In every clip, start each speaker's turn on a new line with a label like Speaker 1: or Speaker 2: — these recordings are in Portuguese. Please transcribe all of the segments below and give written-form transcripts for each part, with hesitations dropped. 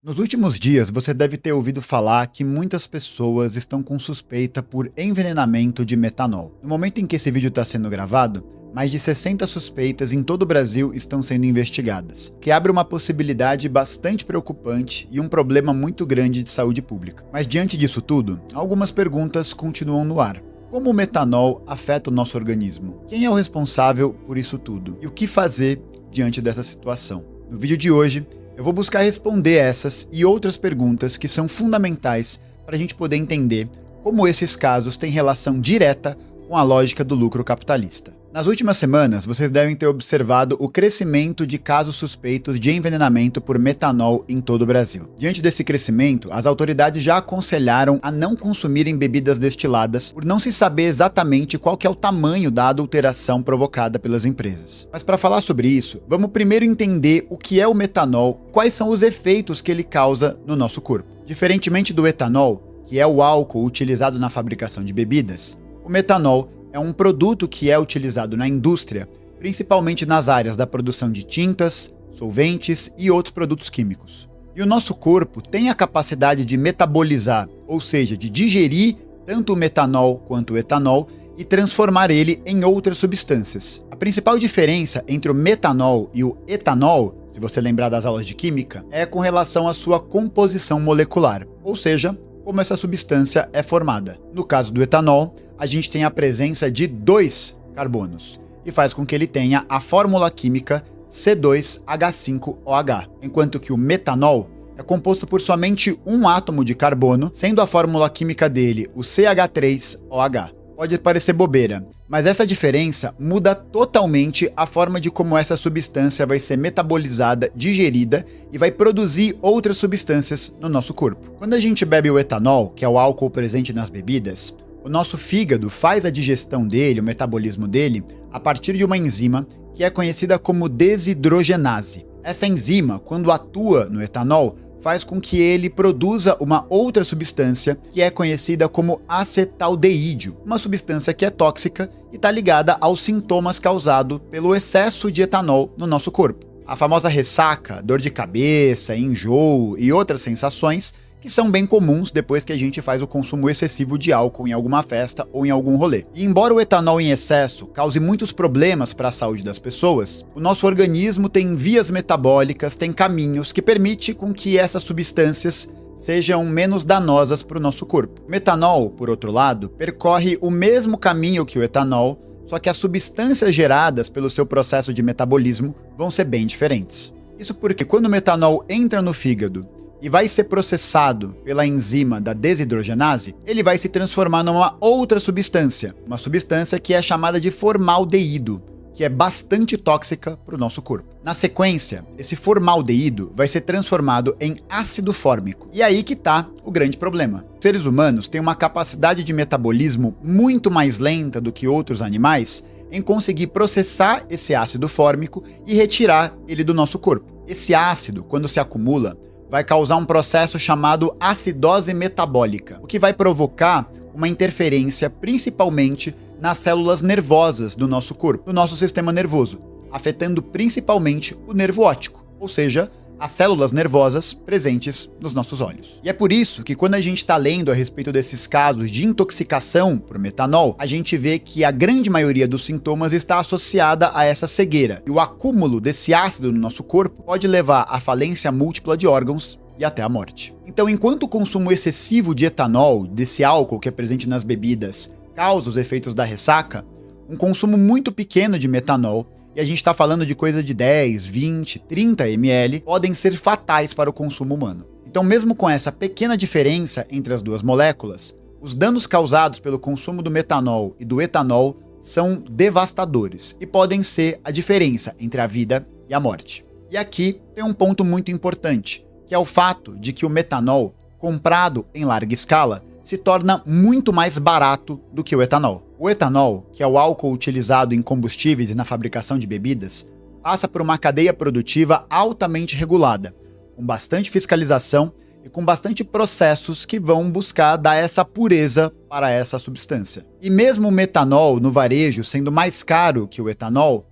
Speaker 1: Nos últimos dias, você deve ter ouvido falar que muitas pessoas estão com suspeita por envenenamento de metanol. No momento em que esse vídeo está sendo gravado, mais de 60 suspeitas em todo o Brasil estão sendo investigadas, o que abre uma possibilidade bastante preocupante e um problema muito grande de saúde pública. Mas diante disso tudo, algumas perguntas continuam no ar. Como o metanol afeta o nosso organismo? Quem é o responsável por isso tudo? E o que fazer diante dessa situação? No vídeo de hoje, eu vou buscar responder essas e outras perguntas que são fundamentais para a gente poder entender como esses casos têm relação direta com a lógica do lucro capitalista. Nas últimas semanas, vocês devem ter observado o crescimento de casos suspeitos de envenenamento por metanol em todo o Brasil. Diante desse crescimento, as autoridades já aconselharam a não consumirem bebidas destiladas por não se saber exatamente qual que é o tamanho da adulteração provocada pelas empresas. Mas para falar sobre isso, vamos primeiro entender o que é o metanol, quais são os efeitos que ele causa no nosso corpo. Diferentemente do etanol, que é o álcool utilizado na fabricação de bebidas, o metanol é um produto que é utilizado na indústria, principalmente nas áreas da produção de tintas, solventes e outros produtos químicos. E o nosso corpo tem a capacidade de metabolizar, ou seja, de digerir tanto o metanol quanto o etanol e transformar ele em outras substâncias. A principal diferença entre o metanol e o etanol, se você lembrar das aulas de química, é com relação à sua composição molecular, ou seja, como essa substância é formada. No caso do etanol, a gente tem a presença de 2 carbonos, e faz com que ele tenha a fórmula química C2H5OH, enquanto que o metanol é composto por somente um átomo de carbono, sendo a fórmula química dele o CH3OH. Pode parecer bobeira, mas essa diferença muda totalmente a forma de como essa substância vai ser metabolizada, digerida e vai produzir outras substâncias no nosso corpo. Quando a gente bebe o etanol, que é o álcool presente nas bebidas, o nosso fígado faz a digestão dele, o metabolismo dele, a partir de uma enzima que é conhecida como desidrogenase. Essa enzima, quando atua no etanol, faz com que ele produza uma outra substância que é conhecida como acetaldeído, uma substância que é tóxica e está ligada aos sintomas causados pelo excesso de etanol no nosso corpo. A famosa ressaca, dor de cabeça, enjoo e outras sensações que são bem comuns depois que a gente faz o consumo excessivo de álcool em alguma festa ou em algum rolê. E embora o etanol em excesso cause muitos problemas para a saúde das pessoas, o nosso organismo tem vias metabólicas, tem caminhos que permitem com que essas substâncias sejam menos danosas para o nosso corpo. O metanol, por outro lado, percorre o mesmo caminho que o etanol, só que as substâncias geradas pelo seu processo de metabolismo vão ser bem diferentes. Isso porque quando o metanol entra no fígado e vai ser processado pela enzima da desidrogenase, ele vai se transformar numa outra substância, uma substância que é chamada de formaldeído, que é bastante tóxica para o nosso corpo. Na sequência, esse formaldeído vai ser transformado em ácido fórmico. E aí que está o grande problema. Os seres humanos têm uma capacidade de metabolismo muito mais lenta do que outros animais em conseguir processar esse ácido fórmico e retirar ele do nosso corpo. Esse ácido, quando se acumula, vai causar um processo chamado acidose metabólica, o que vai provocar uma interferência principalmente nas células nervosas do nosso corpo, do nosso sistema nervoso, afetando principalmente o nervo óptico, ou seja, as células nervosas presentes nos nossos olhos. E é por isso que quando a gente está lendo a respeito desses casos de intoxicação por metanol, a gente vê que a grande maioria dos sintomas está associada a essa cegueira. E o acúmulo desse ácido no nosso corpo pode levar à falência múltipla de órgãos e até a morte. Então, enquanto o consumo excessivo de etanol, desse álcool que é presente nas bebidas, causa os efeitos da ressaca, um consumo muito pequeno de metanol, e a gente está falando de coisa de 10, 20, 30 ml, podem ser fatais para o consumo humano. Então, mesmo com essa pequena diferença entre as duas moléculas, os danos causados pelo consumo do metanol e do etanol são devastadores e podem ser a diferença entre a vida e a morte. E aqui tem um ponto muito importante, que é o fato de que o metanol, comprado em larga escala, se torna muito mais barato do que o etanol. O etanol, que é o álcool utilizado em combustíveis e na fabricação de bebidas, passa por uma cadeia produtiva altamente regulada, com bastante fiscalização e com bastante processos que vão buscar dar essa pureza para essa substância. E mesmo o metanol no varejo sendo mais caro que o etanol,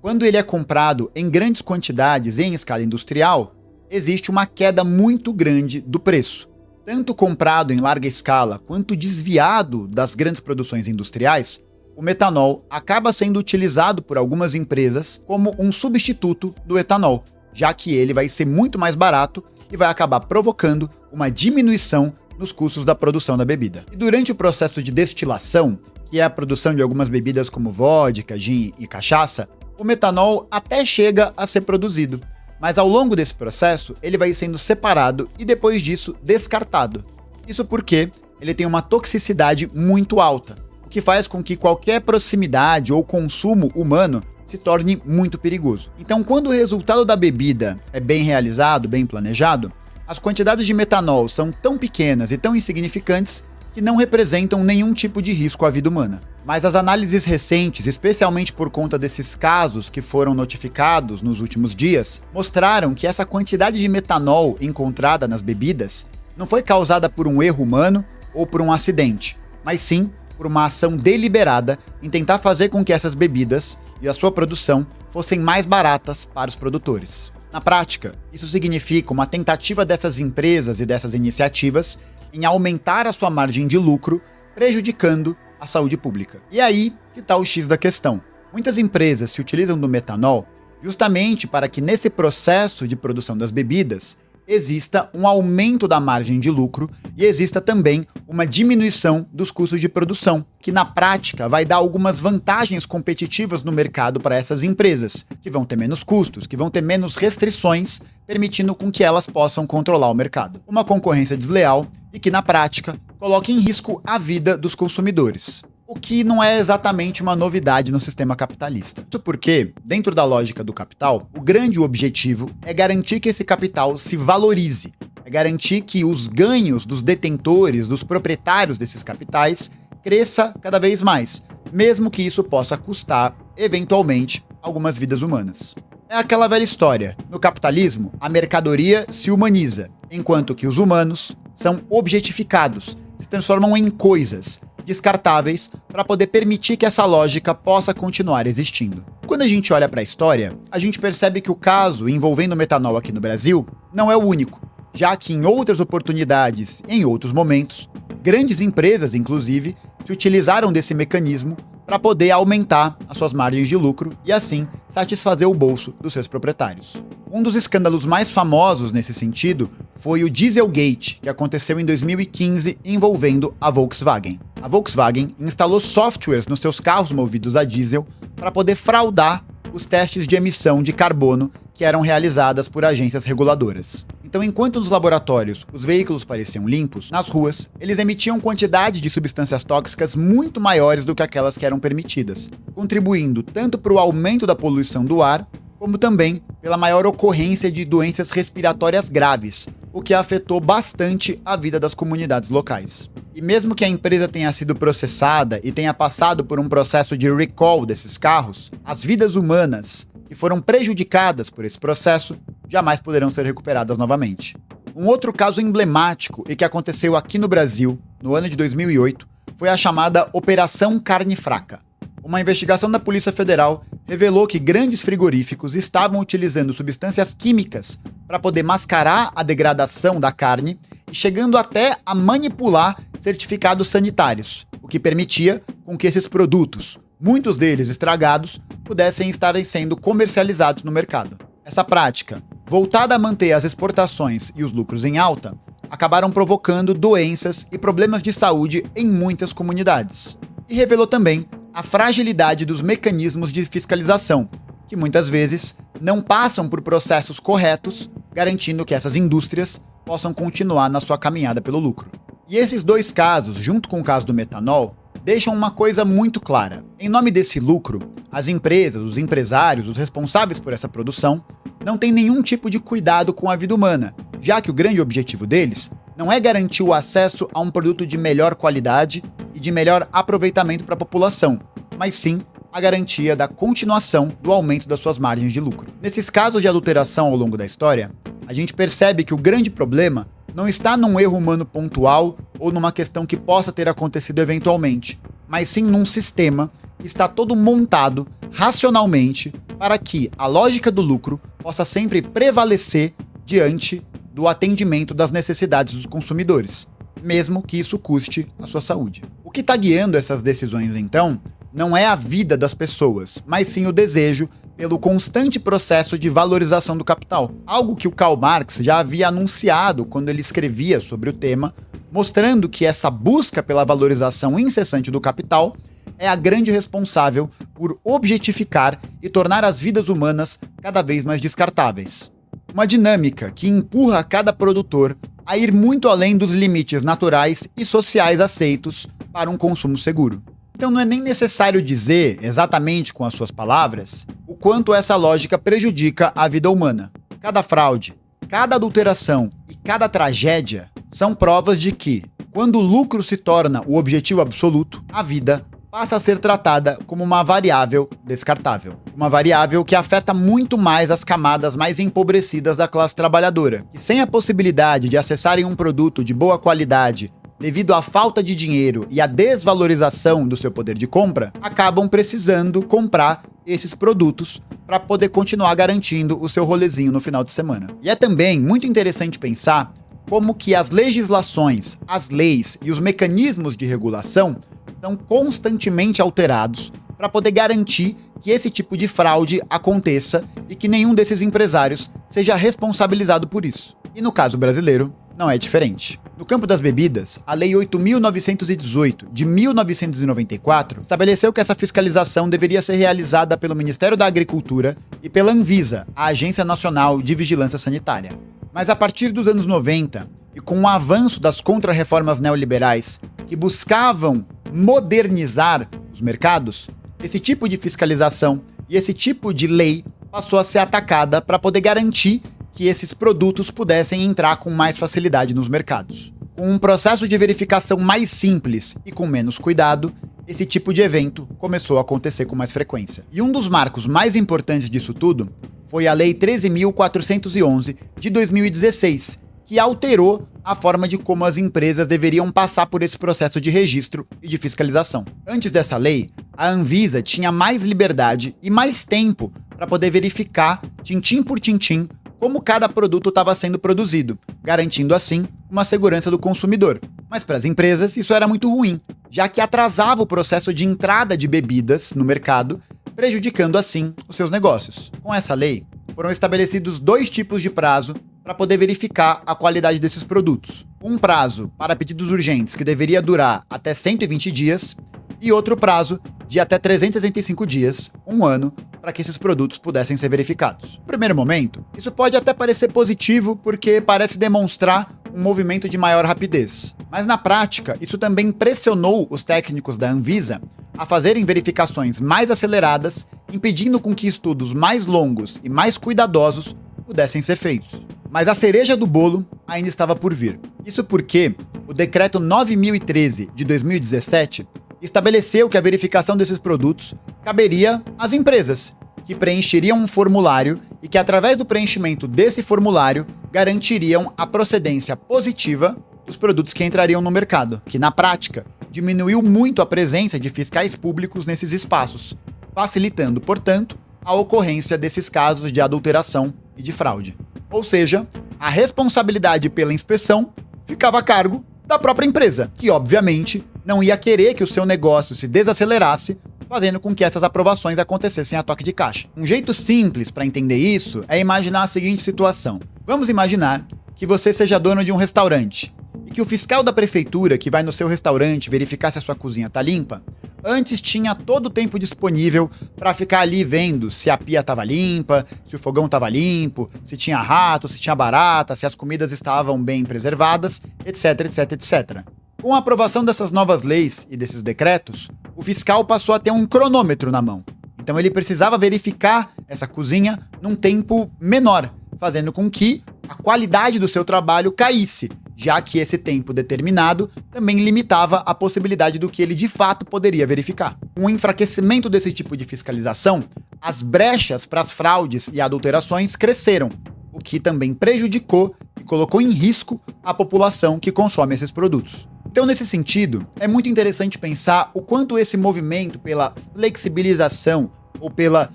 Speaker 1: quando ele é comprado em grandes quantidades em escala industrial, existe uma queda muito grande do preço. Tanto comprado em larga escala quanto desviado das grandes produções industriais, o metanol acaba sendo utilizado por algumas empresas como um substituto do etanol, já que ele vai ser muito mais barato e vai acabar provocando uma diminuição nos custos da produção da bebida. E durante o processo de destilação, que é a produção de algumas bebidas como vodka, gin e cachaça, o metanol até chega a ser produzido. Mas ao longo desse processo, ele vai sendo separado e depois disso descartado. Isso porque ele tem uma toxicidade muito alta, o que faz com que qualquer proximidade ou consumo humano se torne muito perigoso. Então, quando o resultado da bebida é bem realizado, bem planejado, as quantidades de metanol são tão pequenas e tão insignificantes que não representam nenhum tipo de risco à vida humana. Mas as análises recentes, especialmente por conta desses casos que foram notificados nos últimos dias, mostraram que essa quantidade de metanol encontrada nas bebidas não foi causada por um erro humano ou por um acidente, mas sim por uma ação deliberada em tentar fazer com que essas bebidas e a sua produção fossem mais baratas para os produtores. Na prática, isso significa uma tentativa dessas empresas e dessas iniciativas em aumentar a sua margem de lucro, prejudicando a saúde pública. E aí que está o X da questão. Muitas empresas se utilizam do metanol justamente para que nesse processo de produção das bebidas exista um aumento da margem de lucro e exista também uma diminuição dos custos de produção, que na prática vai dar algumas vantagens competitivas no mercado para essas empresas, que vão ter menos custos, que vão ter menos restrições, permitindo com que elas possam controlar o mercado. Uma concorrência desleal e que na prática coloca em risco a vida dos consumidores. O que não é exatamente uma novidade no sistema capitalista. Isso porque, dentro da lógica do capital, o grande objetivo é garantir que esse capital se valorize, é garantir que os ganhos dos detentores, dos proprietários desses capitais, cresça cada vez mais, mesmo que isso possa custar, eventualmente, algumas vidas humanas. É aquela velha história. No capitalismo, a mercadoria se humaniza, enquanto que os humanos são objetificados, se transformam em coisas descartáveis para poder permitir que essa lógica possa continuar existindo. Quando a gente olha para a história, a gente percebe que o caso envolvendo o metanol aqui no Brasil não é o único, já que em outras oportunidades, em outros momentos, grandes empresas, inclusive, se utilizaram desse mecanismo para poder aumentar as suas margens de lucro e, assim, satisfazer o bolso dos seus proprietários. Um dos escândalos mais famosos nesse sentido foi o Dieselgate, que aconteceu em 2015 envolvendo a Volkswagen. A Volkswagen instalou softwares nos seus carros movidos a diesel para poder fraudar os testes de emissão de carbono que eram realizadas por agências reguladoras. Então, enquanto nos laboratórios os veículos pareciam limpos, nas ruas eles emitiam quantidades de substâncias tóxicas muito maiores do que aquelas que eram permitidas, contribuindo tanto para o aumento da poluição do ar, como também pela maior ocorrência de doenças respiratórias graves, o que afetou bastante a vida das comunidades locais. E mesmo que a empresa tenha sido processada e tenha passado por um processo de recall desses carros, as vidas humanas que foram prejudicadas por esse processo jamais poderão ser recuperadas novamente. Um outro caso emblemático e que aconteceu aqui no Brasil, no ano de 2008, foi a chamada Operação Carne Fraca. Uma investigação da Polícia Federal revelou que grandes frigoríficos estavam utilizando substâncias químicas para poder mascarar a degradação da carne e chegando até a manipular certificados sanitários, o que permitia com que esses produtos, muitos deles estragados, pudessem estar sendo comercializados no mercado. Essa prática, voltada a manter as exportações e os lucros em alta, acabaram provocando doenças e problemas de saúde em muitas comunidades. E revelou também a fragilidade dos mecanismos de fiscalização, que muitas vezes não passam por processos corretos, garantindo que essas indústrias possam continuar na sua caminhada pelo lucro. E esses dois casos, junto com o caso do metanol, deixam uma coisa muito clara. Em nome desse lucro, as empresas, os empresários, os responsáveis por essa produção, não têm nenhum tipo de cuidado com a vida humana, já que o grande objetivo deles não é garantir o acesso a um produto de melhor qualidade e de melhor aproveitamento para a população, mas sim a garantia da continuação do aumento das suas margens de lucro. Nesses casos de adulteração ao longo da história, a gente percebe que o grande problema não está num erro humano pontual ou numa questão que possa ter acontecido eventualmente, mas sim num sistema que está todo montado racionalmente para que a lógica do lucro possa sempre prevalecer diante do atendimento das necessidades dos consumidores, mesmo que isso custe a sua saúde. O que está guiando essas decisões, então, não é a vida das pessoas, mas sim o desejo pelo constante processo de valorização do capital. Algo que o Karl Marx já havia anunciado quando ele escrevia sobre o tema, mostrando que essa busca pela valorização incessante do capital é a grande responsável por objetificar e tornar as vidas humanas cada vez mais descartáveis. Uma dinâmica que empurra cada produtor a ir muito além dos limites naturais e sociais aceitos para um consumo seguro. Então não é nem necessário dizer, exatamente com as suas palavras, o quanto essa lógica prejudica a vida humana. Cada fraude, cada adulteração e cada tragédia são provas de que, quando o lucro se torna o objetivo absoluto, a vida passa a ser tratada como uma variável descartável. Uma variável que afeta muito mais as camadas mais empobrecidas da classe trabalhadora, que sem a possibilidade de acessarem um produto de boa qualidade devido à falta de dinheiro e à desvalorização do seu poder de compra, acabam precisando comprar esses produtos para poder continuar garantindo o seu rolezinho no final de semana. E é também muito interessante pensar como que as legislações, as leis e os mecanismos de regulação são constantemente alterados para poder garantir que esse tipo de fraude aconteça e que nenhum desses empresários seja responsabilizado por isso. E no caso brasileiro, não é diferente. No campo das bebidas, a Lei 8.918, de 1994, estabeleceu que essa fiscalização deveria ser realizada pelo Ministério da Agricultura e pela Anvisa, a Agência Nacional de Vigilância Sanitária. Mas a partir dos anos 90, e com o avanço das contrarreformas neoliberais que buscavam modernizar os mercados, esse tipo de fiscalização e esse tipo de lei passou a ser atacada para poder garantir que esses produtos pudessem entrar com mais facilidade nos mercados. Com um processo de verificação mais simples e com menos cuidado, esse tipo de evento começou a acontecer com mais frequência. E um dos marcos mais importantes disso tudo foi a Lei 13.411 de 2016, que alterou a forma de como as empresas deveriam passar por esse processo de registro e de fiscalização. Antes dessa lei, a Anvisa tinha mais liberdade e mais tempo para poder verificar, tintim por tintim, como cada produto estava sendo produzido, garantindo assim uma segurança do consumidor. Mas para as empresas isso era muito ruim, já que atrasava o processo de entrada de bebidas no mercado, prejudicando assim os seus negócios. Com essa lei, foram estabelecidos 2 tipos de prazo para poder verificar a qualidade desses produtos. Um prazo para pedidos urgentes que deveria durar até 120 dias e outro prazo de até 365 dias, um ano, para que esses produtos pudessem ser verificados. No primeiro momento, isso pode até parecer positivo porque parece demonstrar um movimento de maior rapidez. Mas na prática, isso também pressionou os técnicos da Anvisa a fazerem verificações mais aceleradas, impedindo com que estudos mais longos e mais cuidadosos pudessem ser feitos. Mas a cereja do bolo ainda estava por vir. Isso porque o Decreto 9.013 de 2017 estabeleceu que a verificação desses produtos caberia às empresas, que preencheriam um formulário e que, através do preenchimento desse formulário, garantiriam a procedência positiva dos produtos que entrariam no mercado, que, na prática, diminuiu muito a presença de fiscais públicos nesses espaços, facilitando, portanto, a ocorrência desses casos de adulteração e de fraude. Ou seja, a responsabilidade pela inspeção ficava a cargo da própria empresa, que obviamente não ia querer que o seu negócio se desacelerasse, fazendo com que essas aprovações acontecessem a toque de caixa. Um jeito simples para entender isso é imaginar a seguinte situação. Vamos imaginar que você seja dono de um restaurante e que o fiscal da prefeitura que vai no seu restaurante verificar se a sua cozinha está limpa, antes tinha todo o tempo disponível para ficar ali vendo se a pia estava limpa, se o fogão estava limpo, se tinha rato, se tinha barata, se as comidas estavam bem preservadas, etc, etc, etc. Com a aprovação dessas novas leis e desses decretos, o fiscal passou a ter um cronômetro na mão. Então ele precisava verificar essa cozinha num tempo menor, fazendo com que a qualidade do seu trabalho caísse, já que esse tempo determinado também limitava a possibilidade do que ele de fato poderia verificar. Com o enfraquecimento desse tipo de fiscalização, as brechas para as fraudes e adulterações cresceram, o que também prejudicou e colocou em risco a população que consome esses produtos. Então, nesse sentido, é muito interessante pensar o quanto esse movimento pela flexibilização ou pela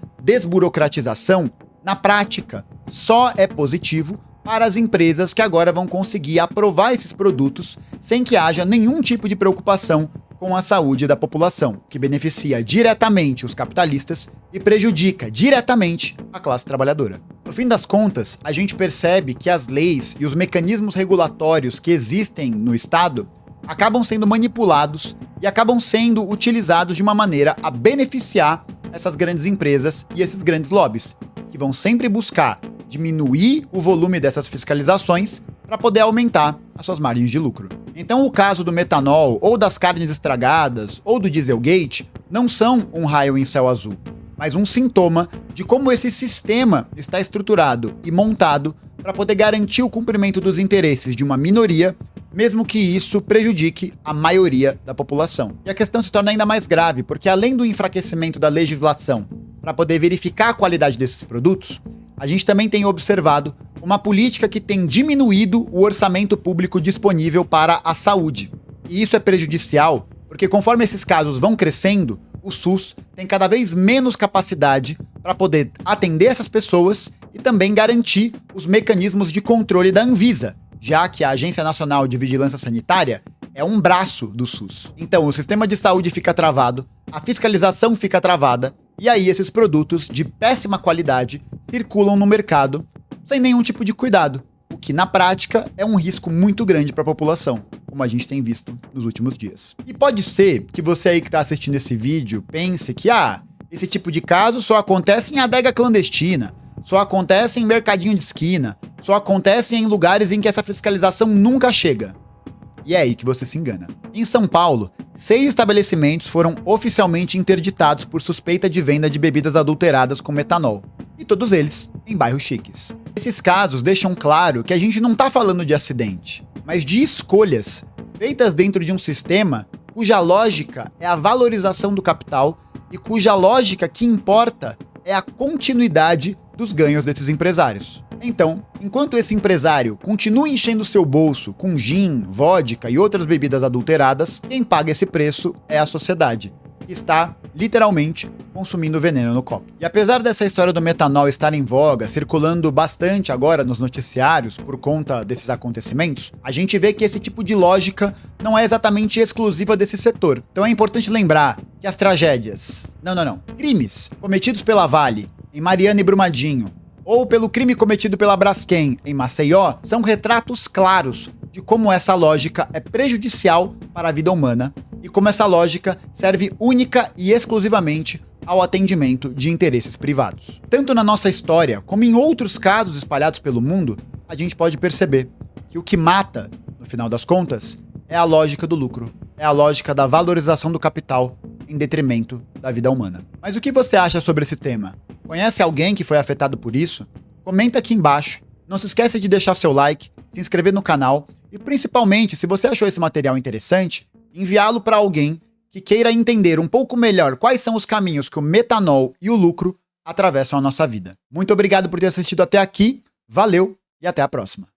Speaker 1: desburocratização, na prática, só é positivo para as empresas que agora vão conseguir aprovar esses produtos sem que haja nenhum tipo de preocupação com a saúde da população, que beneficia diretamente os capitalistas e prejudica diretamente a classe trabalhadora. No fim das contas, a gente percebe que as leis e os mecanismos regulatórios que existem no Estado acabam sendo manipulados e acabam sendo utilizados de uma maneira a beneficiar essas grandes empresas e esses grandes lobbies, que vão sempre buscar diminuir o volume dessas fiscalizações para poder aumentar as suas margens de lucro. Então o caso do metanol, ou das carnes estragadas, ou do Dieselgate, não são um raio em céu azul, mas um sintoma de como esse sistema está estruturado e montado para poder garantir o cumprimento dos interesses de uma minoria, mesmo que isso prejudique a maioria da população. E a questão se torna ainda mais grave, porque além do enfraquecimento da legislação para poder verificar a qualidade desses produtos, a gente também tem observado uma política que tem diminuído o orçamento público disponível para a saúde. E isso é prejudicial, porque conforme esses casos vão crescendo, o SUS tem cada vez menos capacidade para poder atender essas pessoas e também garantir os mecanismos de controle da Anvisa, já que a Agência Nacional de Vigilância Sanitária é um braço do SUS. Então o sistema de saúde fica travado, a fiscalização fica travada, e aí esses produtos de péssima qualidade circulam no mercado sem nenhum tipo de cuidado, o que na prática é um risco muito grande para a população, como a gente tem visto nos últimos dias. E pode ser que você aí que está assistindo esse vídeo pense que esse tipo de caso só acontece em adega clandestina, só acontece em mercadinho de esquina, só acontece em lugares em que essa fiscalização nunca chega. E é aí que você se engana. Em São Paulo, 6 estabelecimentos foram oficialmente interditados por suspeita de venda de bebidas adulteradas com metanol. E todos eles em bairros chiques. Esses casos deixam claro que a gente não está falando de acidente, mas de escolhas feitas dentro de um sistema cuja lógica é a valorização do capital e cuja lógica que importa é a continuidade dos ganhos desses empresários. Então, enquanto esse empresário continua enchendo seu bolso com gin, vodka e outras bebidas adulteradas, quem paga esse preço é a sociedade, que está, literalmente, consumindo veneno no copo. E apesar dessa história do metanol estar em voga, circulando bastante agora nos noticiários por conta desses acontecimentos, a gente vê que esse tipo de lógica não é exatamente exclusiva desse setor. Então é importante lembrar que as tragédias, crimes cometidos pela Vale, em Mariana e Brumadinho, ou pelo crime cometido pela Braskem, em Maceió, são retratos claros de como essa lógica é prejudicial para a vida humana e como essa lógica serve única e exclusivamente ao atendimento de interesses privados. Tanto na nossa história, como em outros casos espalhados pelo mundo, a gente pode perceber que o que mata, no final das contas, é a lógica do lucro, é a lógica da valorização do capital em detrimento da vida humana. Mas o que você acha sobre esse tema? Conhece alguém que foi afetado por isso? Comenta aqui embaixo. Não se esqueça de deixar seu like, se inscrever no canal e, principalmente, se você achou esse material interessante, enviá-lo para alguém que queira entender um pouco melhor quais são os caminhos que o metanol e o lucro atravessam a nossa vida. Muito obrigado por ter assistido até aqui, valeu e até a próxima.